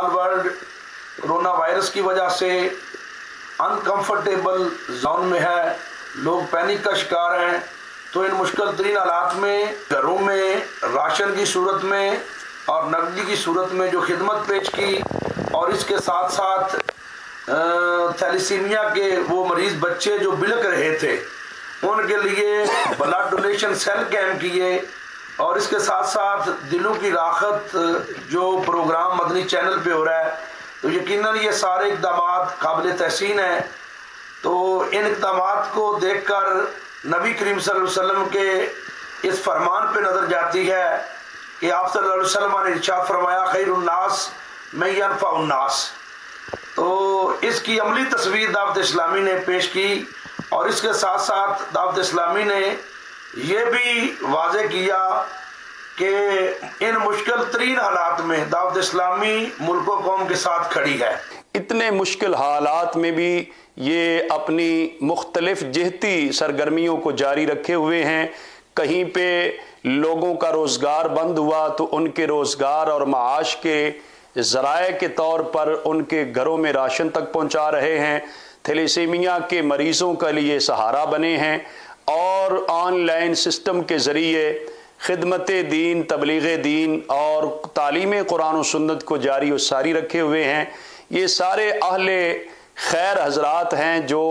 All world corona virus کی وجہ سے انکمفرٹیبل زون میں ہے، لوگ پینک کا شکار ہیں، تو ان مشکل ترین حالات میں گھروں میں راشن کی صورت میں اور نقدی کی صورت میں جو خدمت پیش کی، اور اس کے ساتھ ساتھ تھیلیسیمیا کے وہ مریض بچے جو بلک رہے تھے ان کے لیے بلڈ ڈونیشن سیل کیمپ کیے، اور اس کے ساتھ ساتھ دلوں کی راحت جو پروگرام مدنی چینل پہ ہو رہا ہے، تو یقیناً یہ سارے اقدامات قابل تحسین ہیں۔ تو ان اقدامات کو دیکھ کر نبی کریم صلی اللہ علیہ وسلم کے اس فرمان پہ نظر جاتی ہے کہ آپ صلی اللہ علیہ وسلم نے ارشاد فرمایا خیر الناس من ینفع الناس۔ تو اس کی عملی تصویر دعوت اسلامی نے پیش کی، اور اس کے ساتھ ساتھ دعوت اسلامی نے یہ بھی واضح کیا کہ ان مشکل ترین حالات میں دعوت اسلامی ملک و قوم کے ساتھ کھڑی ہے۔ اتنے مشکل حالات میں بھی یہ اپنی مختلف جہتی سرگرمیوں کو جاری رکھے ہوئے ہیں۔ کہیں پہ لوگوں کا روزگار بند ہوا تو ان کے روزگار اور معاش کے ذرائع کے طور پر ان کے گھروں میں راشن تک پہنچا رہے ہیں، تھیلیسیمیا کے مریضوں کے لیے سہارا بنے ہیں، اور آن لائن سسٹم کے ذریعے خدمت دین، تبلیغ دین اور تعلیم قرآن و سنت کو جاری و ساری رکھے ہوئے ہیں۔ یہ سارے اہل خیر حضرات ہیں جو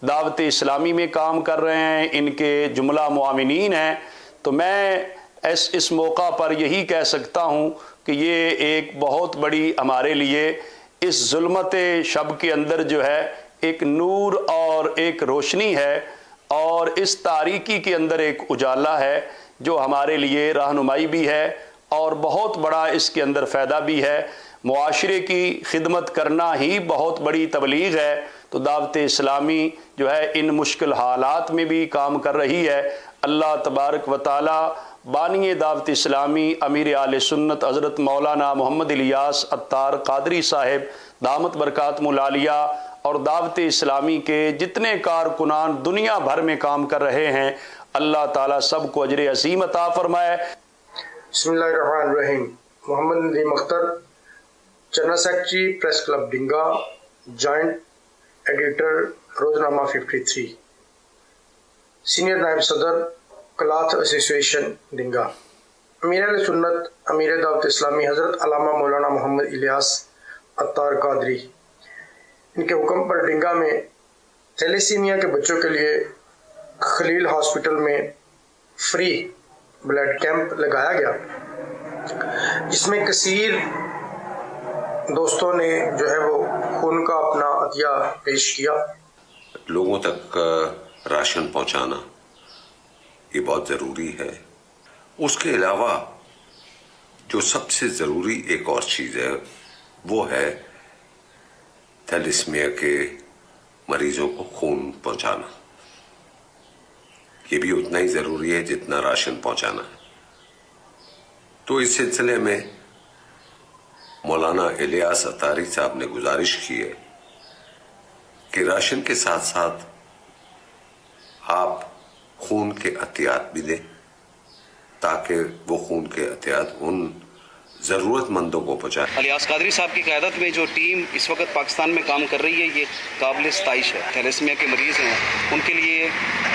دعوت اسلامی میں کام کر رہے ہیں، ان کے جملہ معاونین ہیں۔ تو میں اس موقع پر یہی کہہ سکتا ہوں کہ یہ ایک بہت بڑی ہمارے لیے اس ظلمت شب کے اندر جو ہے ایک نور اور ایک روشنی ہے، اور اس تاریکی کے اندر ایک اجالا ہے جو ہمارے لیے رہنمائی بھی ہے، اور بہت بڑا اس کے اندر فائدہ بھی ہے۔ معاشرے کی خدمت کرنا ہی بہت بڑی تبلیغ ہے، تو دعوت اسلامی جو ہے ان مشکل حالات میں بھی کام کر رہی ہے۔ اللہ تبارک و تعالی بانی دعوت اسلامی امیر اہل سنت حضرت مولانا محمد الیاس عطار قادری صاحب دامت برکاتہ العالیہ اور دعوت اسلامی کے جتنے کارکنان دنیا بھر میں کام کر رہے ہیں، اللہ تعالیٰ سب کو اجر عظیم عطا فرمائے۔ بسم اللہ الرحمن الرحیم۔ Muhammad Nadeem Akhtar, general secretary press club Dinga, joint editor روزنامہ 53، سینئر نائب صدر کلاتھ ایسوسی ایشن ڈنگا۔ امیر اہل سنت امیر دعوت اسلامی حضرت علامہ مولانا محمد الیاس عطار قادری، ان کے حکم پر ڈنگا میں تھیلیسیمیا کے بچوں کے لیے خلیل ہاسپٹل میں فری بلڈ کیمپ لگایا گیا، جس میں کثیر دوستوں نے جو ہے وہ خون کا اپنا عطیہ پیش کیا۔ لوگوں تک راشن پہنچانا یہ بہت ضروری ہے۔ اس کے علاوہ جو سب سے ضروری ایک اور چیز ہے وہ ہے تھیلیسیمیا کے مریضوں کو خون پہنچانا۔ یہ بھی اتنا ہی ضروری ہے جتنا راشن پہنچانا ہے۔ تو اس سلسلے میں مولانا الیاس عطاری صاحب نے گزارش کی ہے کہ راشن کے ساتھ ساتھ آپ خون کے عطیات بھی دیں، تاکہ وہ خون کے عطیات ان ضرورت مندوں کو پہنچائیں۔ الیاس قادری صاحب کی قیادت میں جو ٹیم اس وقت پاکستان میں کام کر رہی ہے یہ قابل ستائش ہے۔ تھیلیسیمیا کے مریض ہیں، ان کے لیے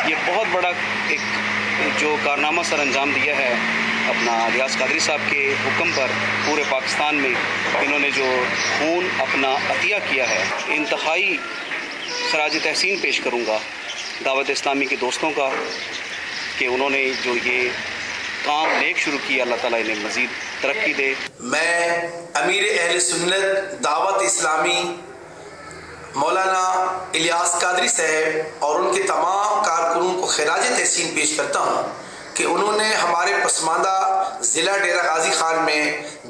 یہ بہت بڑا ایک جو کارنامہ سر انجام دیا ہے اپنا الیاس قادری صاحب کے حکم پر پورے پاکستان میں انہوں نے جو خون اپنا عطیہ کیا ہے، انتہائی خراج تحسین پیش کروں گا دعوت اسلامی کے دوستوں کا کہ انہوں نے جو یہ کام نیک شروع کیا، اللہ تعالیٰ انہیں مزید ترقی دے۔ میں امیر اہل سنت دعوت اسلامی مولانا الیاس قادری صاحب اور ان کے تمام کارکنوں کو خراج تحسین پیش کرتا ہوں کہ انہوں نے ہمارے پسماندہ ضلع ڈیرہ غازی خان میں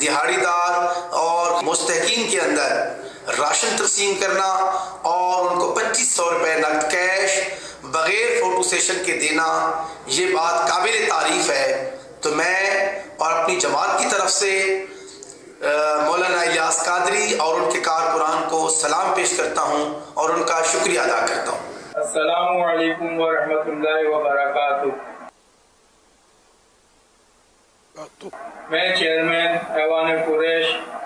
دہاڑی دار اور مستحقین کے اندر راشن تقسیم کرنا اور ان کو 2500 روپے نقد کیش بغیر فوٹو سیشن کے دینا، یہ بات قابل تعریف ہے۔ تو میں اور اپنی جماعت کی طرف سے مولانا الیاس قادری اور ان کے کارکنان کو سلام پیش کرتا ہوں اور ان کا شکریہ ادا کرتا ہوں۔ السلام علیکم ورحمۃ اللہ وبرکاتہ۔ میں چیئرمین ایوان قریش